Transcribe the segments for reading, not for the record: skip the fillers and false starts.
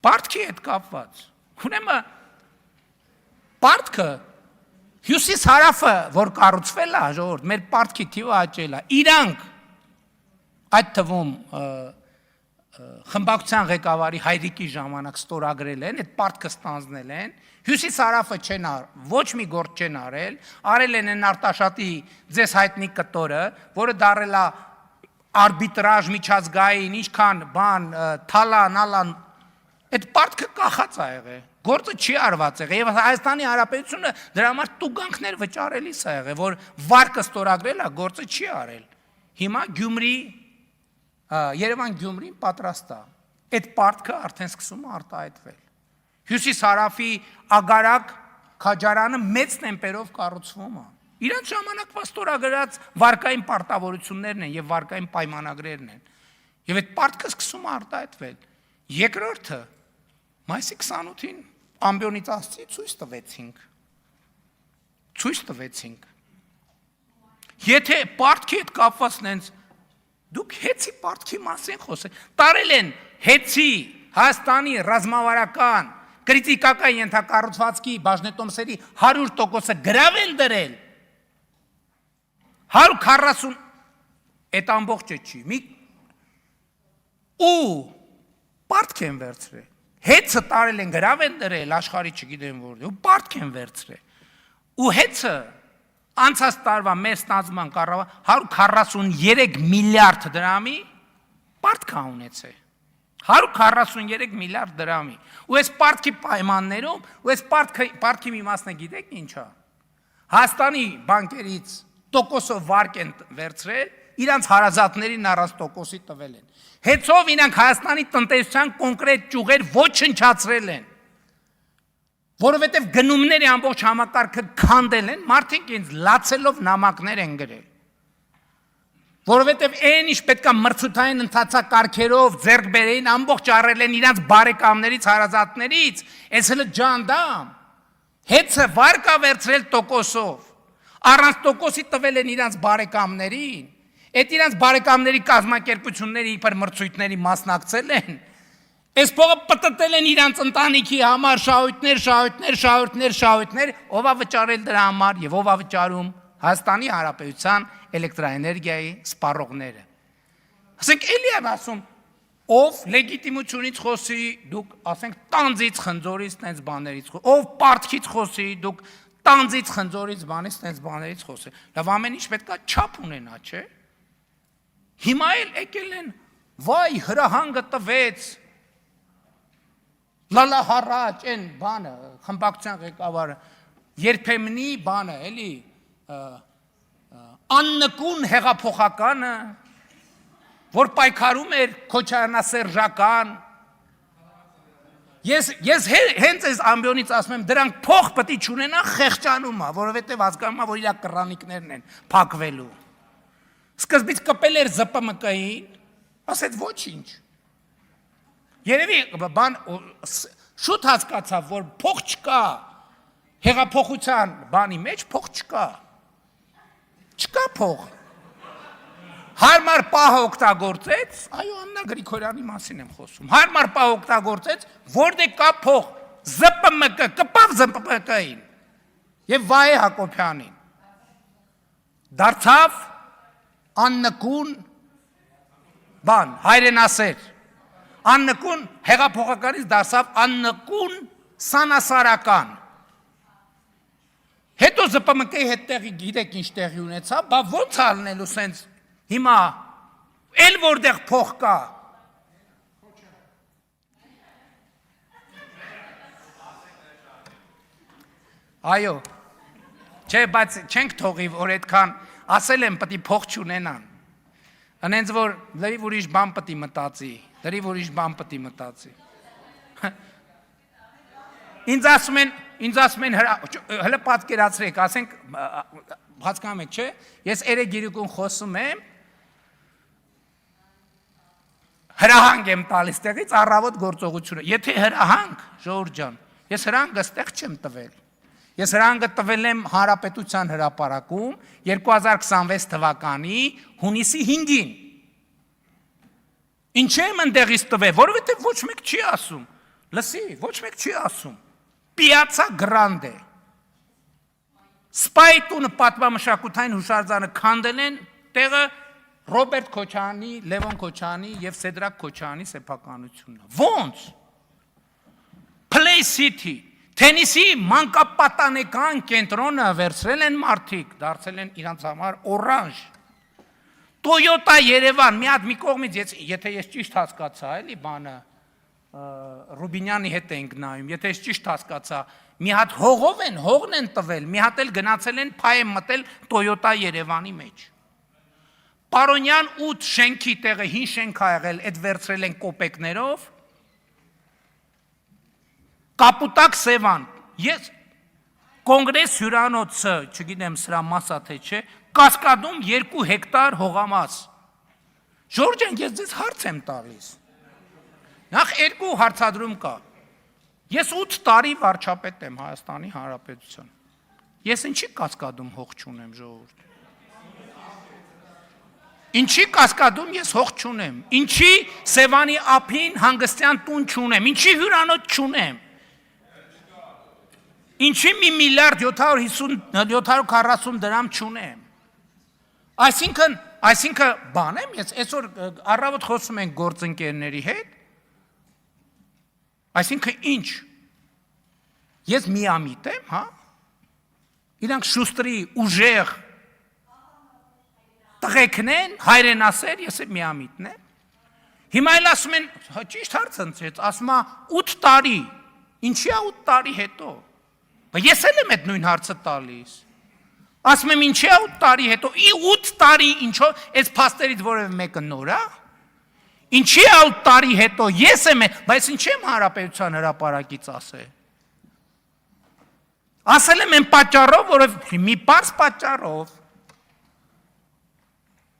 Պարտքի հետ կապված։ Ուրեմն պարտքը հյուսիս հարավը, որ կառուցվել է, ժողովուրդ, մեր պարտքի թիվը աճել է։ Իրանք այդ թվում խմբակցության ղեկավարի Հայրիկի ժամանակ ստորագրել են, այդ պարտքը ստանձնել են, հյուսիս հարավը չեն ոչ մի գործ չեն արել են Արտաշատի ձեզ հայտնի կտորը, որը դարել է արբիտրաժ միջազգային, ինչքան բան, թալան, այդ պարտքը կախած է եղել, գործը չի արված եղել, եւ Հայաստանի Հանրապետությունը դրա համար տուգանքներ վճարելիս է եղել, որ վարկը ստորագրել է, գործը չի արել։ Հիմա Գյումրի Երևան-Գյումրին պատրաստ է։ Այդ պարտքը արդեն սկսում է արտահայտվել։ Հյուսիս հարավի Ագարակ քաջարանը մեծ տեմպերով կառուցվում է։ Իրանց ժամանակվա ստորագրած վարկային պարտավորություններն են եւ վարկային պայմանագրերն են։ Եվ այդ պարտքը սկսում է արտահայտվել։ Երկրորդը մայիսի 28-ին ամբիոնից աստծի ցույց տվեցինք։ Եթե պարտքի հետ կապված նենց դուք հեծի պարտքի մասին խոսեք, տարել են հեծի Հայաստանի ռազմավարական կրիտիկական ենթակառուցվածքի բաժնետոմսերի 100%-ը գրավ են դրել, 140 այդ ամբողջը չի, ու պարտք են վերցրել, հեծը տարել են գրավ են դրել, աշխարհի չգիտեմ որ, ու պարտք են վերցրել, ու հեծը անցած տարվա մեր ստանձնման կառավարությունը 143 միլիարդ դրամի պարտք է ունեցել։ 143 միլիարդ դրամի։ Ու այս պարտքի պայմաններում, ու այս պարտքի մի մասն է գիտեք ինչա։ Հայաստանի բանկերից տոկոսով վարկ են վերցրել, իրանց հարազատներին առանց տոկոսի տվել են։ Հեծով իրանք Հայաստանի տնտեսության կոնկրետ ճյուղեր ոչնչացրել են։ Որովհետև գնումների ամբողջ համակարգը քանդել են, մարդիկ ինձ լացելով նամակներ են գրել։ Որովհետև այն ինչ պետքա մրցութային ընթացակարգերով ձեռք բերեին, ամբողջ առել են իրանց բարեկամներից, հարազատներից, այս հենց ջանդամ։ Հեծը վարկա վերցրել տոկոսով, առանց տոկոսի տվել են իրանց բարեկամներին, այդ իրանց բարեկամների կազմակերպությունների իբր մրցույթների մասնակցել են, այս փողը պտտել են իրանց ընտանիքի համար շահույթներ, ով է վճարել դրա համար եւ ով է վճարում Հայաստանի Հանրապետության էլեկտրաէներգիայի սպառողները։ Ասենք էլի եմ ասում, ով լեգիտիմությունից խոսի, դուք ասենք տանձից, խնձորից, տենց բաներից, ով պարտքից խոսի, դուք տանձից, խնձորից, բանից, տենց բաներից խոսի։ Լավ, ամեն ինչ պետքա չափ ունենա, չէ՞։ Հիմա էլ եկել են, վայ, հրահանգը տվեց, լալա հարաճ են բանը, խմբակցության ղեկավարը, երբեմնի բանը, էլի, աննկուն հեղափոխականը, որ պայքարում էր քոչարանասերժական, ես հենց այս ամբիոնից ասում եմ, դրանք փող պետք է չունենան խեղճանում է, որովհետև հասկանում է, որ իրա կռանիկներն են փակվելու։ Սկզբից կպել էր ԶՊՄԿ-ին, ասեց ոչինչ։ Երևի բան շուտ հասկացավ, որ փող չկա, հեղափոխության բանի մեջ փող չկա փող, հարմար պահը օգտագործեց, այո Աննա Գրիգորյանի մասին եմ խոսում, հարմար պահը օգտագործեց, որտեղ կա փող, ԶՊՄԿ, կպավ ԶՊՄԿ-ին և Վահե Հակոբյանին, դարձավ աննկուն բան, հայրենասեր, աննկուն հեղափոխականից դարձավ աննկուն սանասարական։ Հետո ԶՊՄԿ-ի հետ տեղի գիտեք ինչ տեղի ունեցավ, բա ոնց ալնելու սենց հիմա էլ որտեղ փող կա։ Այո, չէ, բայց չենք թողի, որ այդքան ասել եմ պետք է փող չունենան։ Անենց որ լրիվ ուրիշ բան պետք է մտածի, լրիվ ուրիշ բան պետք է մտածի։ Ինձ ասում են հələ պատկերացրեք, ասենք հասկանում եք, չէ՞, ես երեգիրիկուն խոսում եմ, հրահանգ եմ տալիս տեղից առավոտ գործողությունը։ Եթե հրահանգ, Ժողովուրդ ջան, ես հրահանգը ստեղ չեմ տվել։ Ես հրահանգը տվել եմ Հանրապետության հրապարակում 2026 թվականի հունիսի 5-ին։ Ինչ եմ ընդեղից տվել, որովհետև ոչ մեկ չի ասում։ Լսի, ոչ մեկ չի ասում։ Piazza Grande։ Սպայի տունը պատմամշակութային հուշարձանը քանդել են, տեղը Ռոբերտ Քոչարյանի, Լևոն Քոչարյանի եւ Սեդրակ Քոչարյանի սեփականությունն է։ Ոնց։ Play City, Թենիսի մանկապատանեկան կենտրոնը վերցրել են մարդիկ, դարձել են իրանց համար օրանժ։ Toyota Երևան, մի կողմից, եթե ես ճիշտ հասկացա, էլի բանը Ռուբինյանի հետ ենք նայում, եթե ես ճիշտ հասկացա, մի հատ հողն են տվել, մի հատ էլ գնացել են փայ են մտել Toyota Երևանի մեջ։ Պարոնյան 8 շենքի տեղը հին շենք ա եղել, այդ վերցրել են կոպեկներով։ Կապուտակ Սևան, ես կոնգրես հյուրանոցը, չգիտեմ սրա մասա թե չէ, Կասկադում 2 հեկտար հողամաս։ Ժորժ ջան, ես ձեզ հարց եմ տալիս։ Նախ 2 հարցադրում կա։ Ես 8 տարի վարչապետ եմ Հայաստանի Հանրապետության։ Ես ինչի Կասկադում հող չունեմ, ժողովուրդ։ Ինչի Կասկադում ես հող չունեմ։ Ինչի Սևանի ափին հանգստյան տուն չունեմ։ Ինչի հյուրանոց չունեմ։ Ինչի 1 միլիարդ 740 դրամ չունեմ։ Այսինքն բան եմ, ես այսօր առավոտ խոսում ենք գործընկերների հետ, այսինքն ինչ, ես միամիտ եմ, հա, իրանք շուստրի ուժեղ տղեկն են, հայրենասեր, ես եմ միամիտն եմ, հիմա էլ ասում են, ճիշտ հարց ընցեց, ասում է 8 տարի, ինչի է 8 տարի հետո, ես էլ եմ այդ նույն հարցը տալիս, ասում եմ ինչի է 8 տարի հետո, 8 տարի ինչով, այս փաստերից որևէ մեկը նոր է, ինչի է 8 տարի հետո, ես եմ, բայց ինչի եմ Հանրապետության հրապարակից ասել, ասել եմ այն պատճառով, մի պարզ պատճառով,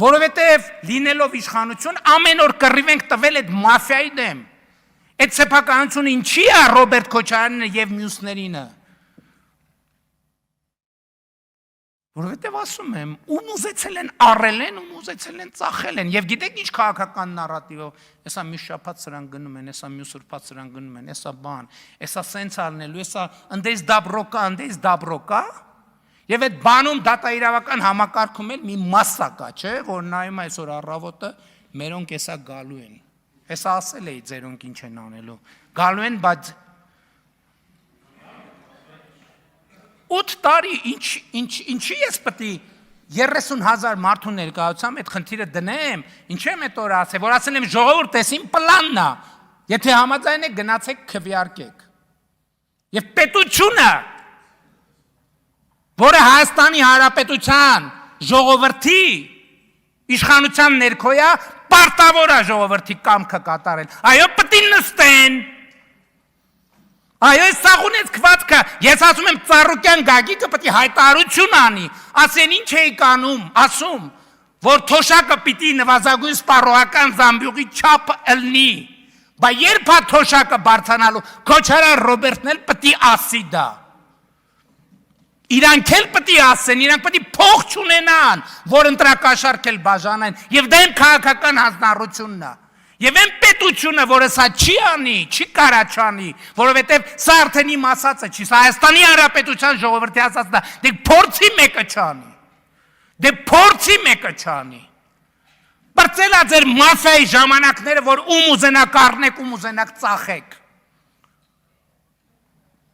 որովհետև լինելով իշխանություն, ամեն օր կռիվ ենք տվել այդ մաֆիայի դեմ, այդ սեփականությունը ինչի է Ռոբերտ Քոչարյանին և մյուսներինը, որովհետև ասում եմ, ում ուզեցել են առել են, ում ուզեցել են ծախել են, և գիտեք ինչ քաղաքական նարատիվով, եսա մի շաբաթ սրան գնում են, եսա մյուս ուրբաթ սրան գնում են, եսա բան, եսա սենց արնելու, եսա ընդես դաբրոկա, և այդ բանում դատաիրավական համակարգում էլ մի մասա կա, չէ, որ նայում այսօր առավոտը մերոնք եսա գալու են, եսա ասել էի ձերոնք ինչ են անելու, գալու են, բայց 8 տարի, ինչի ես պտի 30,000 մարդու ներկայությամբ այդ խնդիրը դնեմ, ինչ եմ էտ օր ասել, որ ասել եմ ժողովուրդ ես իմ պլանն է, եթե համաձայն եք գնացեք քվեարկեք։ Եվ պետությունը, որը Հայաստանի Հանրապետության ժողովրդի իշխանության ներքոյա, պարտավոր է ժողովրդի կամքը կատարել, այո պտի նստեն, այո, այս սաղունեց կվածքը, ես ասում եմ Ծառուկյան Գագիկը պտի հայտարարություն անի, ասեն ինչ էիք անում, ասում, որ թոշակը պիտի նվազագույն սպառողական զամբյուղի չափ ըլնի, բա երբ է թոշակը բարձանալու, Քոչարյան Ռոբերտն էլ պտի ասի դա, իրանք էլ պտի ասեն, իրանք պտի փող չունենան, որ ընտրակաշարք էլ բաժանեն, և դա իմ քաղաքական հանձնառությունն է, Եվ այն պետությունը, որը սա չի անի, չի կարա չանի, որովհետև սա արդեն իմ ասածը չի, սա Հայաստանի Հանրապետության ժողովրդի ասածն է, դե փորձի մեկը չանի, բրծել է ձեր մաֆիայի ժամանակները, որ ում ուզենակ առնեք, ում ուզենակ ծախեք,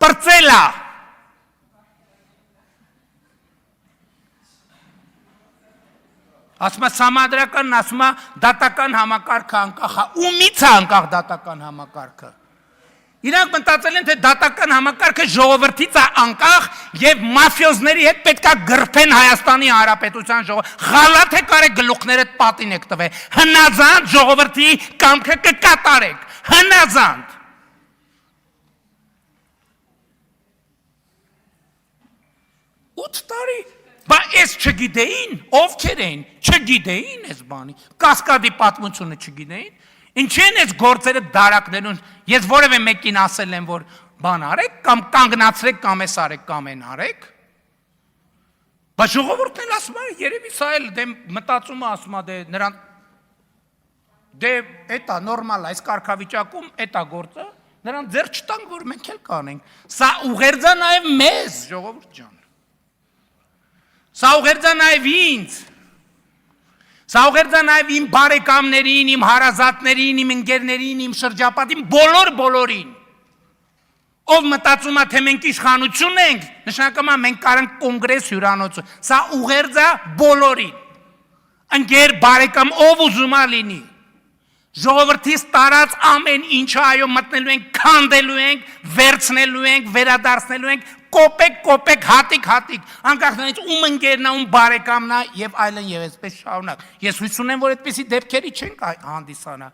բրծել է, ասում է սամադրականն, ասում է դատական համակարգը անկախ է, ումից է անկախ դատական համակարգը, իրանք մտածել են, թե դատական համակարգը ժողովրդից է անկախ և մաֆիոզների հետ պետք է գրփեն Հայաստանի Հանրապետության ժողովրդի, խալաթ եք արեք գլուխներդ պատին եք տվել, հնազանդ ժողովրդի կամքը կկատարեք, հնազանդ, 8 տարի, բա ես չգիտեին, ովքեր էին, չգիտեին ես բանի, Կասկադի պատմությունը չգիտեին, ինչ են ես գործերը դարակներուն, ես որևէ մեկին ասել եմ, որ բան արեք, կամ կանգնացրեք, կամ ես արեք, կամ են արեք, բա ժողովուրդն էլ ասում է, երևի սա էլ մտածում է, ասում է, դե նրան, դե էտա նորմալ է, այս կարգավիճակում էտա գործը, նրան ձեռ չտանք, որ մենք էլ կանենք։ Սա ուղերձա նաև մեզ, ժողովուրդ ջան։ Սա ուղերձա նաև ինձ։ Սա ուղերձա նաև իմ բարեկամներին, իմ հարազատներին, իմ ընկերներին, իմ շրջապատին, բոլորին։ Ով մտածում է, թե մենք իշխանություն ենք, նշանակում է մենք կարանք կոնգրես հյուրանոցը։ Սա ուղերձա բոլորին։ Ընկեր, բարեկամ, ով ուզում է լինի։ Ժողովրդից տարած ամեն ինչը այո մտնելու ենք, քանդելու ենք, վերցնելու ենք, վերադարձնելու ենք, կոպեկ, հատիկ, անկախ նրանից ում ընկերն է, ում բարեկամն է եւ այլն եւ այսպես շարունակ։ Ես հույս ունեմ, որ այդպիսի դեպքերի չենք հանդիսանա,